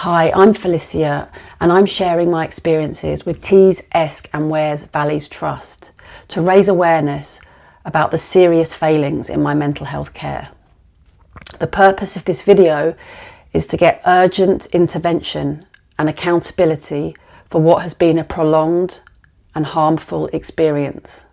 Hi, I'm Felicia and I'm sharing my experiences with Tees, Esk and Wears Valleys Trust to raise awareness about the serious failings in my mental health care. The purpose of this video is to get urgent intervention and accountability for what has been a prolonged and harmful experience.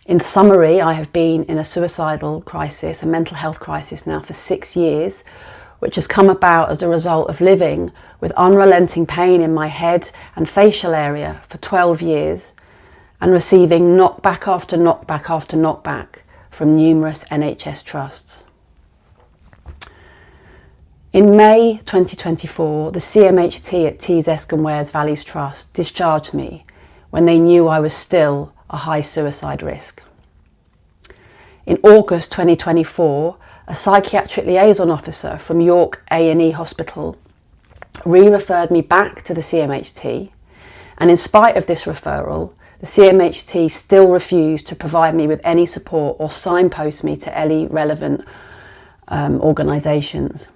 In summary, I have been in a suicidal crisis, a mental health crisis now for 6 years, which has come about as a result of living with unrelenting pain in my head and facial area for 12 years and receiving knockback after knockback after knockback from numerous NHS trusts. In May 2024, the CMHT at Tees, Esk and Wears Valleys Trust discharged me when they knew I was still a high suicide risk. In August 2024, a psychiatric liaison officer from York A&E Hospital re-referred me back to the CMHT, and in spite of this referral, the CMHT still refused to provide me with any support or signpost me to any relevant organisations.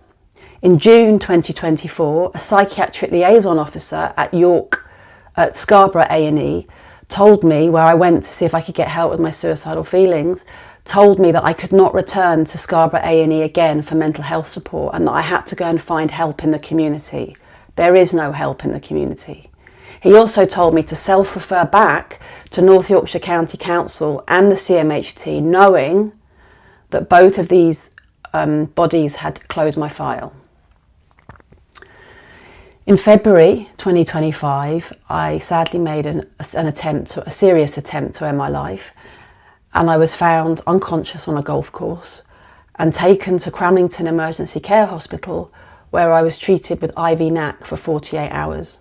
In June 2024, a psychiatric liaison officer at Scarborough A&E told me, where I went to see if I could get help with my suicidal feelings, told me that I could not return to Scarborough A&E again for mental health support and that I had to go and find help in the community. There is no help in the community. He also told me to self-refer back to North Yorkshire County Council and the CMHT, knowing that both of these bodies had closed my file. In February 2025, I sadly made a serious attempt to end my life, and I was found unconscious on a golf course and taken to Cramlington Emergency Care Hospital, where I was treated with IV NAC for 48 hours.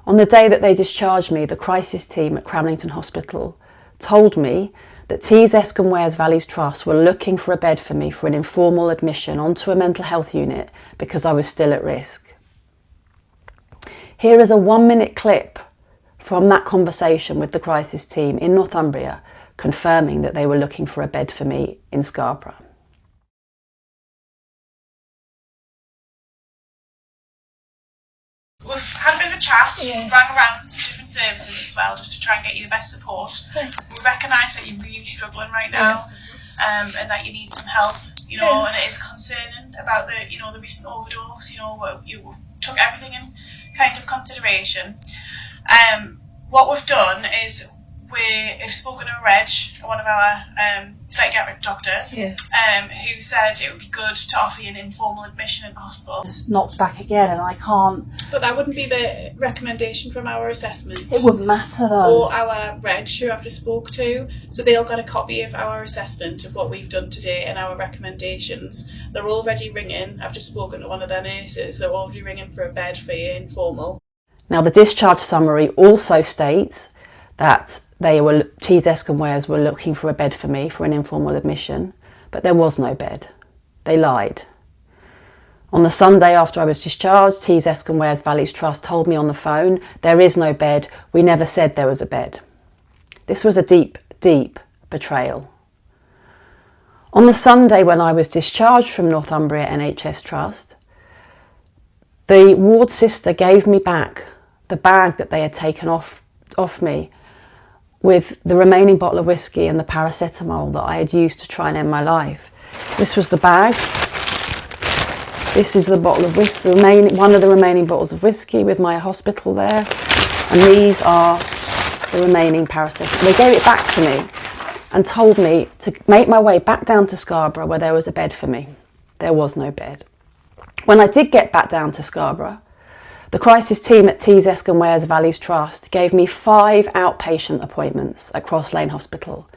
On the day that they discharged me, the crisis team at Cramlington Hospital told me that Tees, Esk and Wears Valleys Trust were looking for a bed for me for an informal admission onto a mental health unit because I was still at risk. Here is a 1-minute clip from that conversation with the crisis team in Northumbria, confirming that they were looking for a bed for me in Scarborough. We've had a bit of a chat, We've rang around to different services as well, just to try and get you the best support. We recognise that you're really struggling right now, and that you need some help, and it is concerning about the recent overdose, you took everything in kind of consideration. What we've done is we've spoken to Reg, one of our psychiatric doctors, who said it would be good to offer you an informal admission in the hospital. It's knocked back again and I can't... But that wouldn't be the recommendation from our assessment. It wouldn't matter though. Or our Reg, who I've just spoke to. So they'll get a copy of our assessment of what we've done today and our recommendations. They're already ringing. I've just spoken to one of their nurses. They're already ringing for a bed for you, informal. Now the discharge summary also states that Tees, Esk and Wears were looking for a bed for me for an informal admission, but there was no bed. They lied. On the Sunday after I was discharged, Tees, Esk and Wears Valleys Trust told me on the phone, there is no bed, we never said there was a bed. This was a deep, deep betrayal. On the Sunday when I was discharged from Northumbria NHS Trust, the ward sister gave me back the bag that they had taken off me with the remaining bottle of whiskey and the paracetamol that I had used to try and end my life. This was the bag. This is the bottle of whiskey, one of the remaining bottles of whiskey with my hospital there. And these are the remaining paracetamol. They gave it back to me and told me to make my way back down to Scarborough where there was a bed for me. There was no bed. When I did get back down to Scarborough, the crisis team at Tees, Esk and Wears Valleys Trust gave me 5 outpatient appointments at Cross Lane Hospital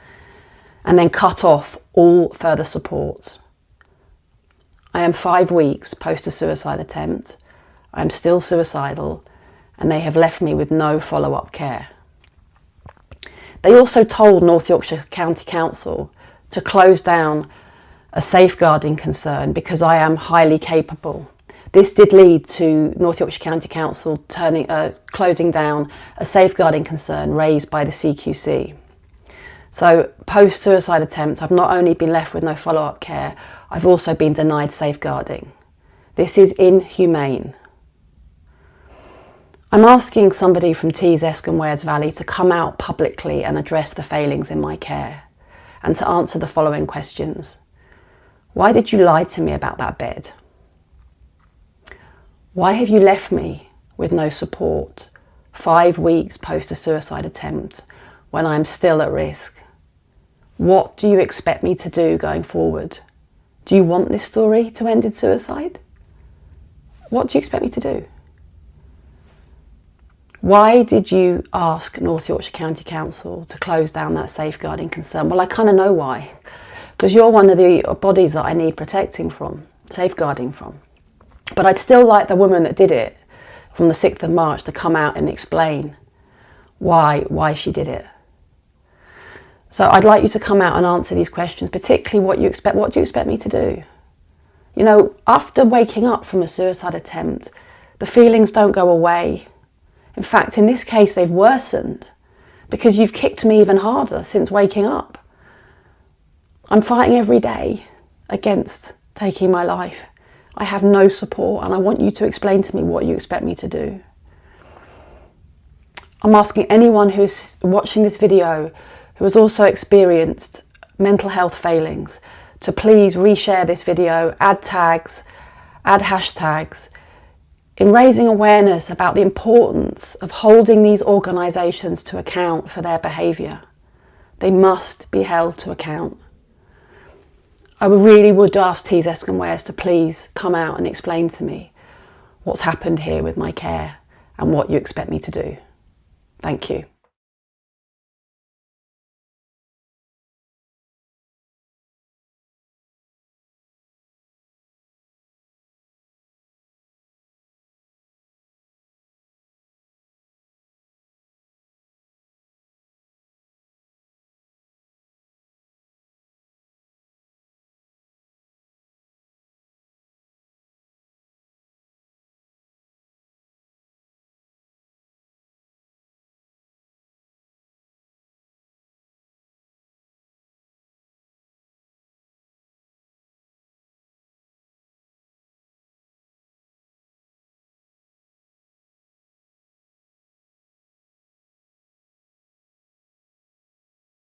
and then cut off all further support. I am 5 weeks post a suicide attempt. I am still suicidal and they have left me with no follow-up care. They also told North Yorkshire County Council to close down a safeguarding concern because I am highly capable. This did lead to North Yorkshire County Council closing down a safeguarding concern raised by the CQC. So post-suicide attempt, I've not only been left with no follow-up care, I've also been denied safeguarding. This is inhumane. I'm asking somebody from Tees, Escombe, Wears Valley to come out publicly and address the failings in my care and to answer the following questions. Why did you lie to me about that bed? Why have you left me with no support 5 weeks post a suicide attempt when I'm still at risk? What do you expect me to do going forward? Do you want this story to end in suicide? What do you expect me to do? Why did you ask North Yorkshire County Council to close down that safeguarding concern? Well, I kind of know why. Because you're one of the bodies that I need protecting from, safeguarding from. But I'd still like the woman that did it from the 6th of March to come out and explain why she did it. So I'd like you to come out and answer these questions, particularly what do you expect me to do? You know, after waking up from a suicide attempt, the feelings don't go away. In fact, in this case, they've worsened because you've kicked me even harder since waking up. I'm fighting every day against taking my life. I have no support, and I want you to explain to me what you expect me to do. I'm asking anyone who is watching this video who has also experienced mental health failings to please reshare this video, add tags, add hashtags, in raising awareness about the importance of holding these organisations to account for their behaviour. They must be held to account. I really would ask Tees, Escombe, Wears to please come out and explain to me what's happened here with my care and what you expect me to do. Thank you.